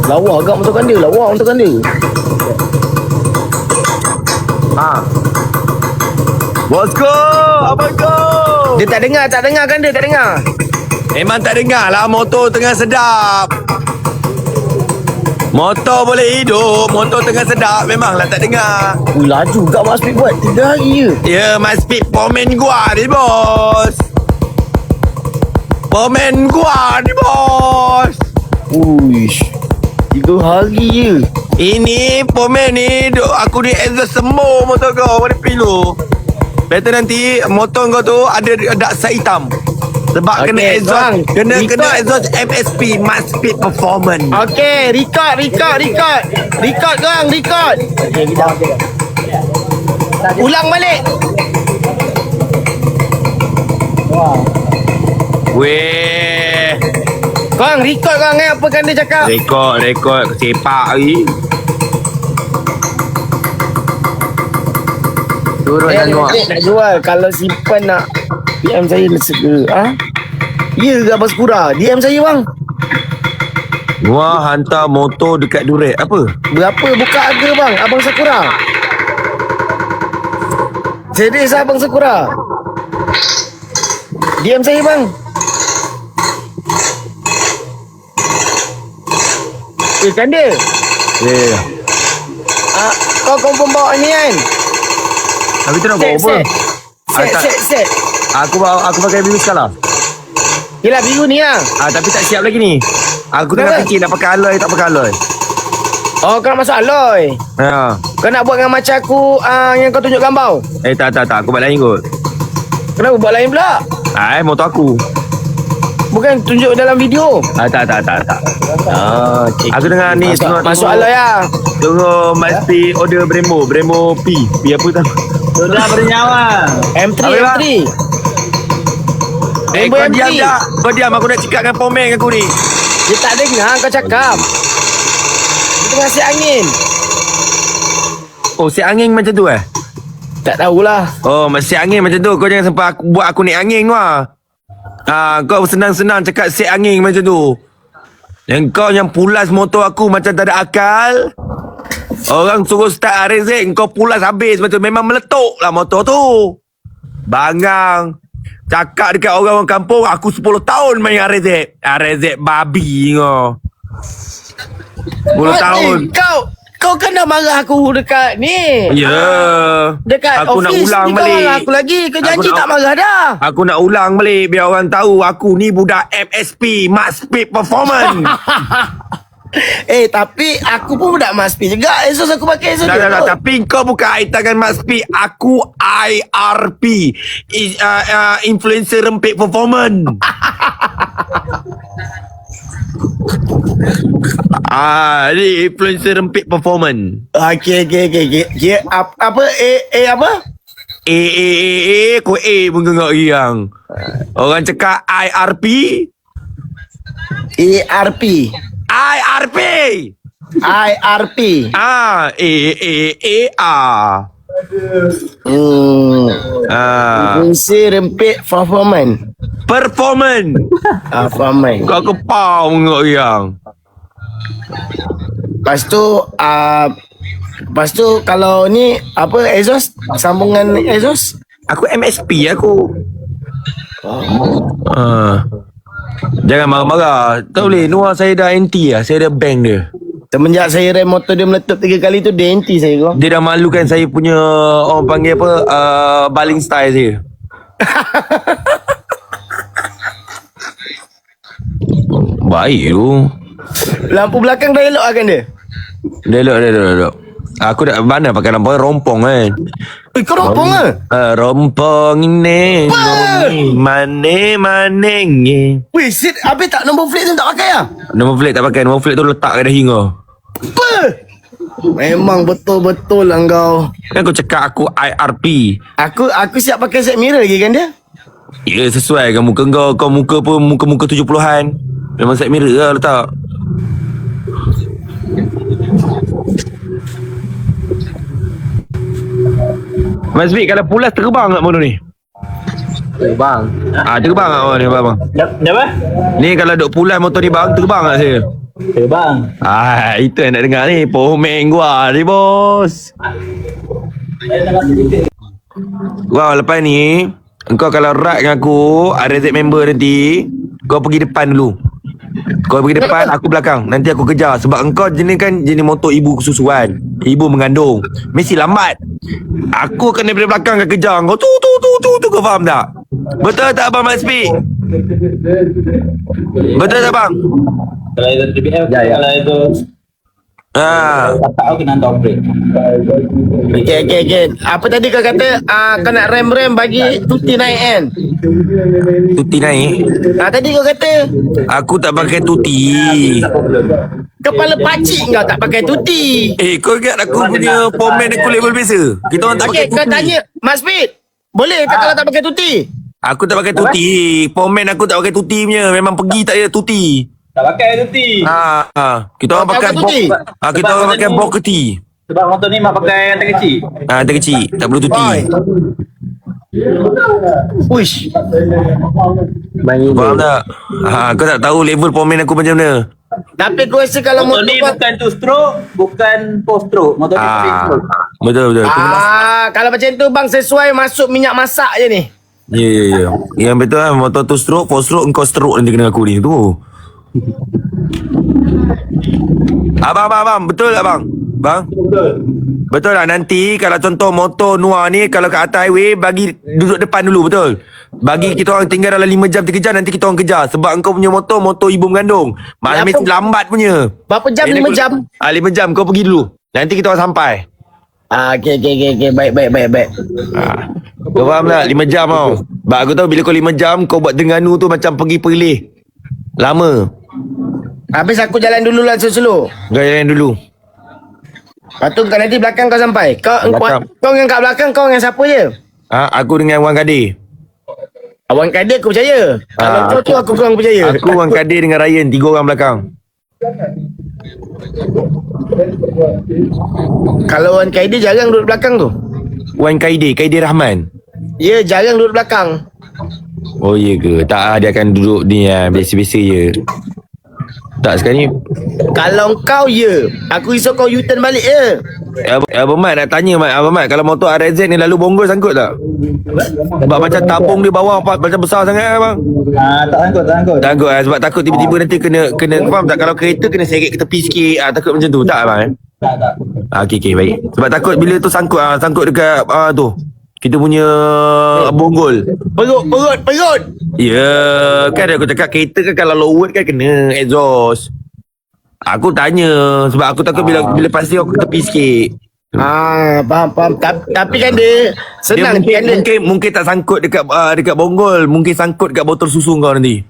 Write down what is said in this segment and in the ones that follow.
Lawa agak motor kanda. Lawa motor kanda. Bosku, abang go. Dia tak dengar kan dia tak dengar. Memang tak dengar lah, motor tengah sedap. Motor boleh hidup, motor tengah sedap, memanglah tak dengar. Laju gak Mak Speed buat 3 hari je. Ya, Mas Speed pomen gua ni, bos. Pomen gua ni, bos. Uish, 3 hari je. Ini pomen ni, aku di exhaust semua motor kau, mana pilu. Better nanti motor kau tu ada daksa hitam. Sebab Okay, kena exhaust, bang. kena Record. exhaust MSP, Mas Speed Performance. Okey, record. Record gang, record. Ulang balik. Weh, Kang, record kang apa kan dia cakap. rekod sepak ni. Turun dan luar. Nak jual. Kalau simpan nak DM saya segera. Ya ke Abang Sakura? DM saya bang. Wah, hantar motor dekat Durek. Apa? Berapa buka harga bang Abang Sakura? Serius Abang Sakura? DM saya bang. Kan dia? Eh, Kau confirm bawa ni kan? tapi tu nak bawa apa? Set. Aku pakai biru sekarang. Yelah biru ni lah. Tapi tak siap lagi ni. Aku Kenapa? tengah fikir nak pakai alloy tak pakai alloy. Oh kau nak masuk alloy. Ha. Kau nak buat dengan macam aku yang kau tunjuk gambar. Tak. Aku buat lain kot. Kenapa buat lain pula? Motor aku. Bukan tunjuk dalam video. Tak. Okay. Aku dengar ni Masuk alloy lah. Tunggu mesti order Brembo P apa tu? Sudah bernyawa. M3 Habis, M3. Brembo Kau M3. diam tak? Kau diam, aku nak cakap dengan pomen aku ni. Dia tak dengar kau cakap. Dia tengah siap angin. Oh, siap angin macam tu Tak tahulah. Oh, siap angin macam tu. Kau jangan sampai buat aku naik angin wah. Kau senang-senang cakap siap angin macam tu. Yang kau yang pulas motor aku macam tak ada akal. Orang suruh start RZ, kau pulas habis macam tu. Memang meletup lah motor tu. Bangang. Cakap dekat orang kampung, aku 10 tahun main RZ. RZ babi kau. 10 tahun. Kau kena marah aku dekat ni. Ya. Dekat Aku nak office ulang ni kau balik. marah aku lagi. Kau Aku janji nak- tak marah dah. Aku nak ulang balik biar orang tahu aku ni budak MSP, Mak Speed Performance. Tapi aku pun budak Mas P juga. Asus aku pakai Asus Tak, juga. tapi kau bukan air tangan Mak Speed. Aku IRP. Influencer Rempit Performance. Ni influencer Rempit Performance. Okey. Apa? Apa? Kau pun gengak riang. Orang cakap IRP. ARP. IRP. IRP. Fungsi rempit performance. Performance. Performance. Kau kepau mengok yang. Lepas tu kalau ni apa exhaust, sambungan exhaust. Aku MSP aku. Jangan marah-marah. Tak boleh. Nuah saya dah anti lah. Saya dah bank dia. Semenjak saya rem motor dia meletup 3 kali tu dia anti saya kau. Dia dah malukan saya punya orang panggil apa baling style saya. Baik tu. Lampu belakang dah elok kan dia? Dah elok. Aku dah mana pakai lampu rompong kan. Kau rompong ke? Rompong ni Maning ni. Weh, habis tak nombor plate tu tak pakai lah? Nombor plate tak pakai. Nombor plate tu letak kat dahi kau. Apa? Memang betul-betul lah kau. Kan kau cakap aku IRP. Aku siap pakai set mirror lagi kan dia? Ya sesuai kan muka kau. Kau muka pun muka-muka 70-an. Memang side mirror lah letak. Mas Vic, kalau pulas terbang tak motor ni? Bang. Terbang tak ni bang? Apa? Ni kalau duk pulas motor ni bang, terbang tak saya? Okay bang. Itu yang nak dengar ni. Pomeng gua ni, bos. Wah, lepas ni engkau kalau rak dengan aku, RZ member nanti, kau pergi depan dulu. Kau pergi depan, aku belakang. Nanti aku kejar. Sebab engkau jenis motor ibu kesusuan. Ibu mengandung. Mesti lambat. Aku akan daripada belakang akan kejar kau. Tu. Kau faham tak? Betul tak abang Mat Speak? Betul tak bang? Kalau itu TBF, kalau itu tak tahu kena hantar break. Okay. Apa tadi kau kata? Kau nak rem bagi tuti naik kan? Tuti naik. Tadi kau kata Aku tak pakai tuti. kepala pakcik kau tak pakai tuti. Kau ingat aku punya pomen aku level biasa? Kita orang tak pakai Okay, kau tuti. tanya Mas Speed, boleh tak kalau tak pakai tuti? Aku tak pakai tuti. Pomen aku tak pakai tuti punya. Memang pergi tak ada tuti. Tak pakai tuti. Kita orang pakai tak tuti? kita orang pakai boketi. Sebab motor ni mak pakai yang kecil. Dia kecil, tak perlu tuti. Uish. Faham tak? Kau tak tahu level pomen aku macam mana. Tapi aku rasa kalau Motor motor ni kau bukan 2 stroke, bukan 4 stroke. Motor ni 3 stroke. Betul. kalau macam tu bang sesuai masuk minyak masak je ni. Ya. Yang betul lah, motor tu stroke, 4 stroke, engkau stroke nanti kena aku ni. Tu. Abang, betul tak bang? Bang? Betul lah, nanti kalau contoh motor Noah ni, kalau kat atas highway, bagi duduk depan dulu, betul? Bagi kita orang tinggal dalam 5 jam, 3 jam, nanti kita orang kejar. Sebab engkau punya motor ibu mengandung. Malam Ya, mesti lambat punya. Berapa jam? 5 jam? 5 jam, kau pergi dulu. Nanti kita orang sampai. Okay. Baik. Kau faham tak? 5 jam tau. Sebab aku tahu bila kau 5 jam, kau buat Terengganu tu macam pergi perlih. Lama. Habis aku jalan dulu lah slow-slow. Kau jalan dulu. Lepas tu kau nanti belakang kau sampai. Belakang. Kau dengan kat belakang, kau dengan siapa je? Aku dengan Wan Kadir. Abang Kadir aku percaya. Kalau kau tu aku kurang percaya. Aku, Wan Kadir dengan Ryan, 3 orang belakang. Kalau Wan Kadir jarang duduk belakang tu. Wan Kadir Rahman. Ya, jarang duduk belakang. Oh iya ke? Tak, dia akan duduk ni biasa-biasa je. Tak sekarang ni. Kalau kau ya, aku risau kau U-turn balik je. Abang Mat nak tanya Mat. Abang Mat, kalau motor RZ ni lalu bonggol sangkut tak? Sebab macam tabung dia bawah macam besar sangat abang. Tak sangkut. Takut sebab takut tiba-tiba nanti kena faham tak, kalau kereta kena seret ke tepi sikit, takut macam tu tak abang? Tak. Okey baik. Sebab takut bila tu sangkut dekat tu. Kita punya bonggol. Perut. Ya, kan aku cakap kereta kan kalau lower kan kena exhaust. Aku tanya sebab aku takut bila pasti aku tepi sikit. Faham. Tapi kan dia senang Dia kan dia. mungkin tak sangkut dekat bonggol, mungkin sangkut dekat botol susu kau nanti.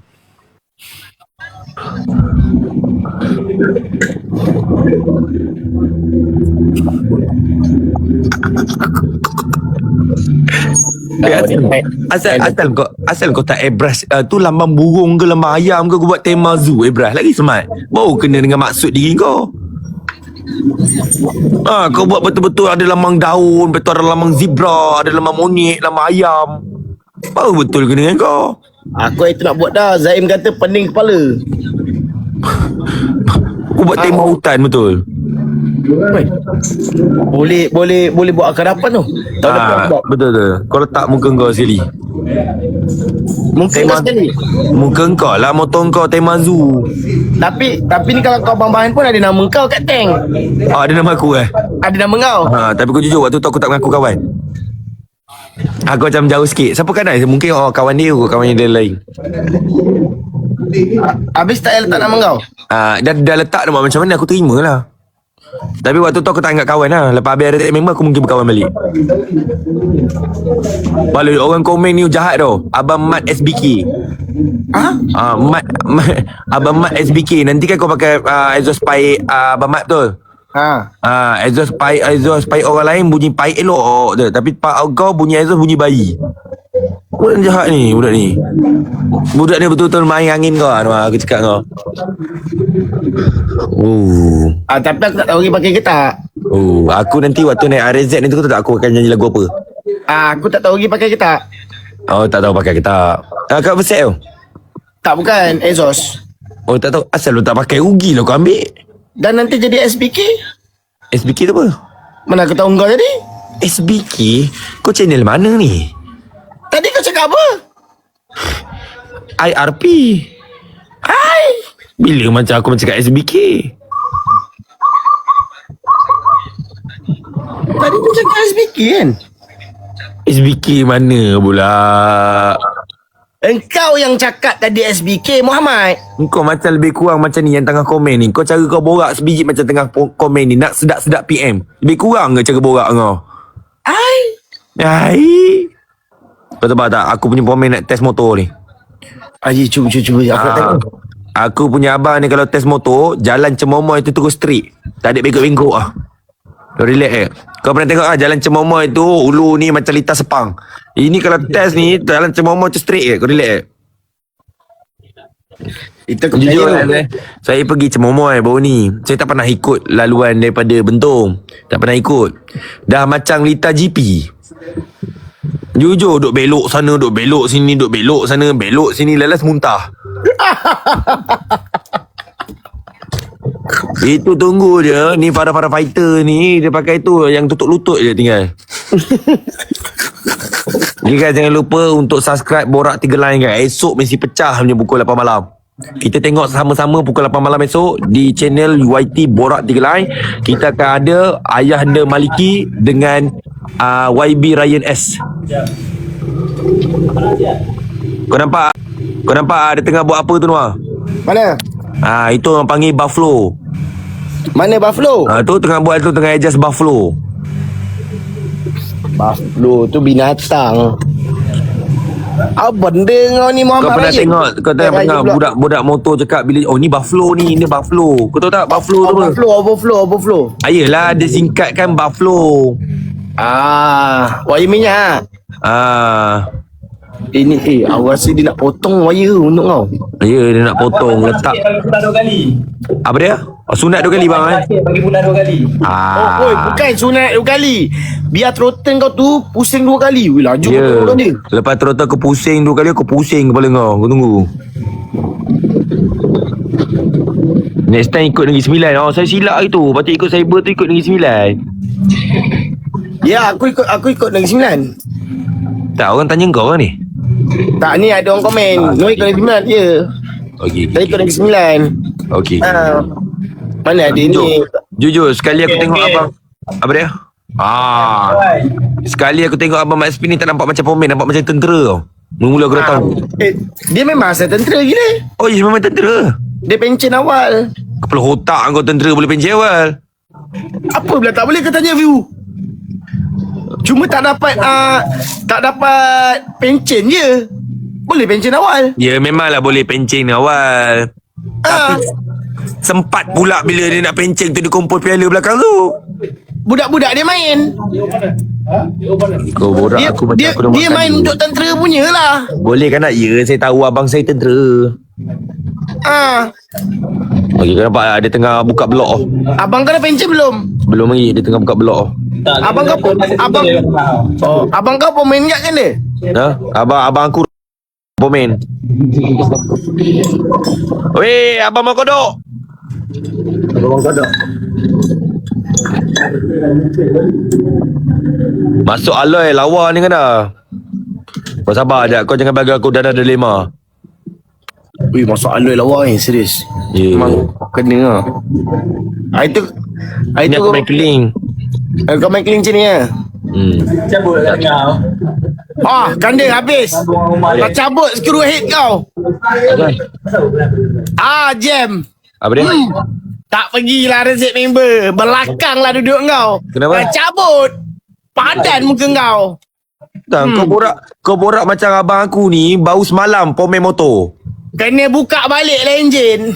Asal kau tak airbrush tu lambang burung ke lambang ayam ke, kau buat tema zoo airbrush lagi smart. Baru kena dengan maksud diri kau. Kau buat betul-betul ada lambang daun, betul ada lambang zebra, ada lambang monyet, lambang ayam. Baru betul kena dengan kau. Aku itu nak buat dah. Zaim kata pening kepala. Kau buat tema hutan betul. Boleh buat akan dapat tu. Tahun depan buat. Betul. Kau letak muka kau sekali. Mungkin kau sekali. Muka kau lah, motor kau tema zoo. Tapi ni kalau kau bahan pun ada nama kau kat tank. Ada nama aku Ada nama kau. tapi kau jujur waktu tu aku tak mengaku kawan. Aku macam jauh sikit. Siapa kan mungkin kawan dia ke kawan dia lain. Habis tak payah letak nama kau. Dah letak nama macam mana aku terima lah. Tapi waktu tu aku tak ingat kawan lah. Lepas habis ada member aku mungkin berkawan balik. Balik orang komen ni jahat tau. Abang Mat SBK. Abang Mat SBK. Nanti kan kau pakai exhaust pipe Abang Mat betul? Exhaust pipe orang lain bunyi pipe elok je. Tapi kau bunyi exhaust bunyi bayi. Budak jahat ni, budak ni. Budak ni betul-betul main angin kau lah, aku cakap kau. Tapi aku tak tahu lagi pakai ke tak. Aku nanti waktu naik RZ ni tu tak aku akan nyanyi lagu apa. Aku tak tahu lagi pakai ke tak. Tak tahu pakai ke tak. Kau berset tu? Tak, bukan exhaust. Oh tak tahu. Asal lu tak pakai, rugi lah kau ambil. Dan nanti jadi SBK. SBK tu apa? Mana aku tahu kau tadi? SBK? Kau channel mana ni? Tadi kau cakap apa? IRP. Bila macam aku macam kat SBK? Tadi kau cakap SBK kan? SBK mana pula? Engkau yang cakap tadi SBK, Muhammad. Kau macam lebih kurang macam ni yang tengah komen ni. Kau cara kau borak sebiji macam tengah komen ni. Nak sedap-sedap PM. Lebih kurang ke cara borak kau? Hai. Kau tahu tak? Aku punya komen nak test motor ni. Aji, cuba. Aku nak tengok. Aku punya abang ni kalau test motor, jalan Cemomoy tu terus straight. Tak ada bengkok-bengkok lah. Kau relax Kau pernah tengok jalan Cemomoy tu, ulu ni macam litar Sepang. Ini kalau test ni, jalan Cemomoy tu straight Kau relax Itu aku Jujur percaya. saya pergi Cemomoy baru ni. Saya tak pernah ikut laluan daripada Bentong. Tak pernah ikut. Dah macam litar GP. Jujur duk belok sana, duk belok sini, duk belok sana, belok sini, lalas muntah. Itu tunggu je. Ni para fighter ni, dia pakai tu yang tutup lutut je tinggal. Jadi guys, jangan lupa untuk subscribe Borak 3 Line guys. Esok mesti pecah punya pukul 8 malam. Kita tengok sama-sama pukul 8 malam esok di channel UIT Borak 3 Line. Kita akan ada Ayahanda Maliki dengan YB Ryan S. Kau nampak? Dia tengah buat apa tu Noah? Mana? Itu orang panggil Buffalo. Mana Buffalo? Tu tengah buat tu, tengah adjust Buffalo. Buffalo tu binatang. Apa benda kau ni Muhammad Kau pernah Ryan? tengok, kau tengok budak-budak motor cakap bila, oh ni Buffalo ni, ini Buffalo. Kau tahu tak Buffalo tu apa? Buffalo. Ayolah, dia singkatkan Buffalo. Wire minyak. Ini aku rasa dia nak potong wire untuk kau. Ya, dia nak potong, letak. Bagi pula 2 kali. Apa dia? Sunat 2 kali bang Bagi pula 2 kali. Bukan sunat 2 kali. Biar throttle kau tu pusing 2 kali. Wih, laju Ya. kau ni. Lepas terus aku pusing 2 kali, aku pusing kepala kau. Kau tunggu. Next time ikut Negeri Sembilan. Saya silap itu. Patut ikut cyber tu, ikut Negeri Sembilan. Ya, aku ikut Negeri Sembilan. Tak, orang tanya kau kan ni? Tak, ni ada orang komen. No ikut Negeri Sembilan. Ya. Okey. Saya ikut Negeri Sembilan. Okey. Mana ada ni? Jujur, sekali aku tengok abang. Apa dia? Sekali aku tengok abang Mat Spin ni tak nampak macam pomen, nampak macam tentera tau. Mula-mula aku dah tahu. Dia memang asal tentera gila. Oh, ya memang tentera. Dia pencen awal. Kepala otak kau tentera boleh pencet awal. Apa pula tak boleh kau tanya view? Cuma tak dapat pencen je. Boleh pencen awal. Ya memanglah boleh pencen awal. Tapi sempat pula bila dia nak pencen tu dia kumpul piala belakang tu. Budak-budak dia main. Kau borak aku macam aku dah Dia main untuk tentera punya lah. Boleh kan nak? Ya, saya tahu abang saya tentera. Okey, kau nampak dia tengah buka blok. Abang kau dah pencen belum? Belum lagi, dia tengah buka blok. Abang kau pemain kat kan dia? Abang aku pomen. Weh, abang mau kodok. Abang kodok. Masuk aloi lawa ni kan dah. Kau sabar je, kau jangan bagi aku dana dilema. Wih, masuk aloi lawa ni, serius. Ya. Memang kena lah. Itu Ni aku main keling. kau main clean macam ni lah. Cabut kat kau. Kanda habis. Tak cabut screw head kau. Jam. Apa dia? Tak pergilah resip member. Belakang lah duduk kau. Kenapa? Cabut. Padan muka kau. Tak, kau borak macam abang aku ni baru semalam pomen motor. Kena buka balik lah enjin.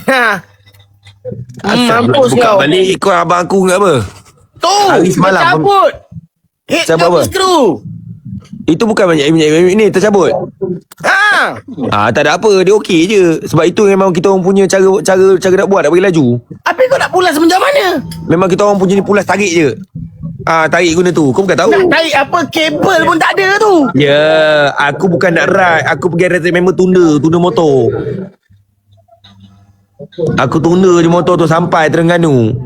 Asal Mampus buka kau. balik ikut abang aku ke apa? Tu. Hari semalam Cabut. Head Cabut kau apa? screw. Itu bukan banyak ni tercabut. Tak ada apa, dia okey je. Sebab itu memang kita orang punya cara nak buat nak bagi laju. Apa kau nak pulas macam mana? Memang kita orang punya ni pulas tarik je. Tarik guna tu. Kau bukan tahu. Nak tarik apa kabel pun tak ada tu. Ya, aku bukan nak ride. Aku pergi ride member tunda motor. Aku tunda je motor tu sampai Terengganu.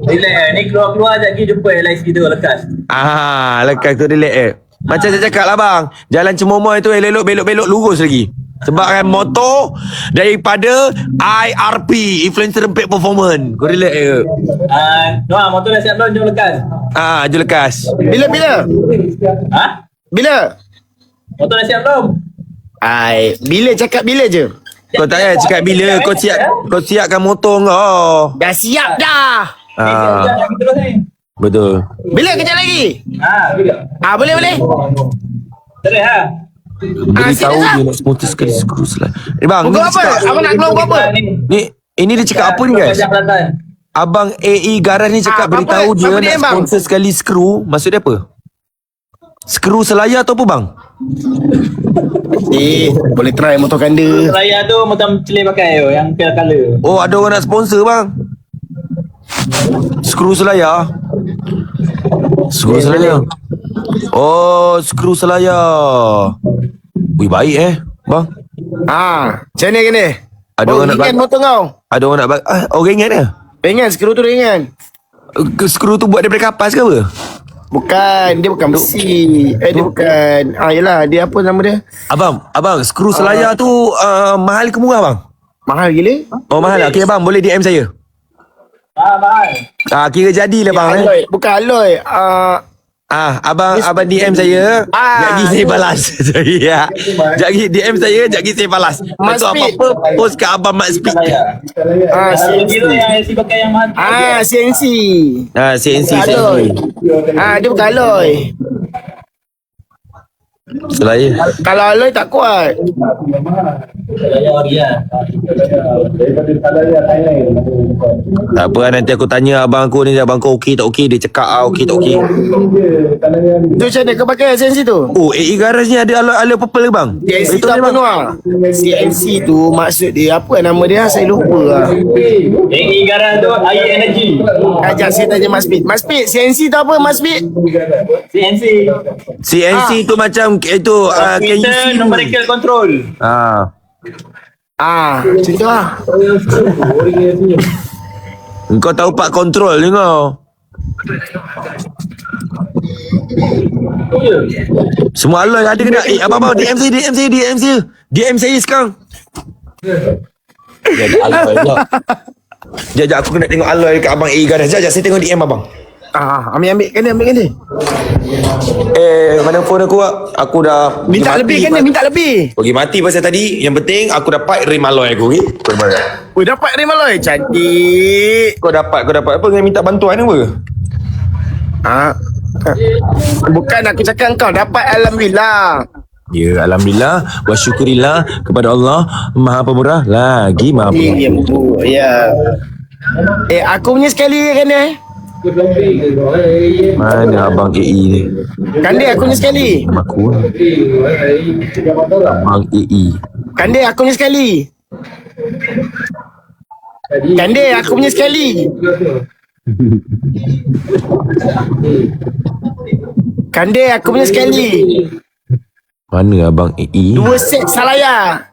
Relax, ni keluar-keluar sekejap lagi jumpa LIC tu lekas. Lekas tu relax Macam saya cakap lah bang, jalan Cemomoy tu elok belok-belok lurus lagi. Sebab kan motor daripada IRP, Influencer Rempit Performance. Kau relax je. Noah, motor dah siap belum? Jom lekas. Jom lekas. Bila? Ha? Bila? Motor dah siap belum? Bila cakap bila je. Kau tak payah cakap bila. Kau siapkan motor kau. Dah siap dah. Sekejap lagi terus ni. Betul. Bila kejap lagi? Bila? Boleh. Terus ha? Beritahu dia nak sponsor sekali skru lah. Bang, ni Buku dia apa? cakap, Abang nak keluar buku apa? ini dia cakap apa ni guys? Pajak Kelantan. Abang AE Garas ni cakap beritahu dia apa dia, nak bang? sponsor sekali skru. Maksud dia apa? Skru selayar atau apa bang? Boleh try motor kanda. Layar tu macam celih pakai tu, yang pale color. Oh, ada orang nak sponsor bang. Skru selayar. Skru selayar. Oh, skru selayar. Wih, baik bang. Macam mana kena? Ada orang nak ringan motor kau. Ada orang nak ringan ke? Ringan, skru tu ringan. Skru tu buat daripada kapas ke apa? Bukan, dia bukan besi. Dia bukan. Yelah, dia apa nama dia? Abang, skru selayar tu mahal ke murah bang? Mahal gila. Oh, mahal lah. Okay bang, boleh DM saya. Mahal. Kira jadilah bang. Alloy. Bukan alloy. Abang DM saya. Jagi saya balas. Ya. Jagi DM saya, jagi saya balas. Mat Betul Speed. apa-apa post kat abang Mat Speed. Yang biru yang LC pakai yang mahal. CNC. CNC. Alloy. Dia bukan alloy. Selayar. Kalau alloy tak kuat. Tak apa, nanti aku tanya abang aku ni, abang kau okey tak okey. Dia cakap okey tak okey. Tu macam mana kau pakai CNC tu? Oh, AE Garage ni ada alloy purple ke bang? CNC tu Betul apa ni, bang? Noah? CNC tu maksud dia apa nama dia? Saya lupa lah. Yang garan tu air energy. Ajak saya tanya Mas Speed. Mas Speed, CNC tu apa Mas Speed? CNC. CNC tu macam itu Kita numerical control. Macam tu lah. Kau tahu part control ni kau. Semua alloy ada ke tak? Abang DM saya. DM saya sekarang. Dia ada alloy pula. Sekejap aku kena tengok alloy kat abang AE Garage. Sekejap saya tengok DM abang. Ambil kan dia. Mana phone aku? Aku dah Minta lebih kan dia, minta lebih. Pergi mati pasal tadi. Yang penting aku dapat rim alloy aku, okey? Oi, dapat rim alloy. Cantik. Kau dapat apa? Dengan minta bantuan apa? Bukan aku cakap kau dapat, alhamdulillah. Ya, alhamdulillah wa syukurillah kepada Allah Maha Pemurah lagi Maha Penyayang. Ya. Aku punya sekali kan dia. Mana abang AE ni? Kan dia aku punya sekali. Aku abang AE. Kan dia aku punya sekali. Kan dia aku punya sekali. Kan dia aku punya sekali. Mana abang AE? 2 set Salaya.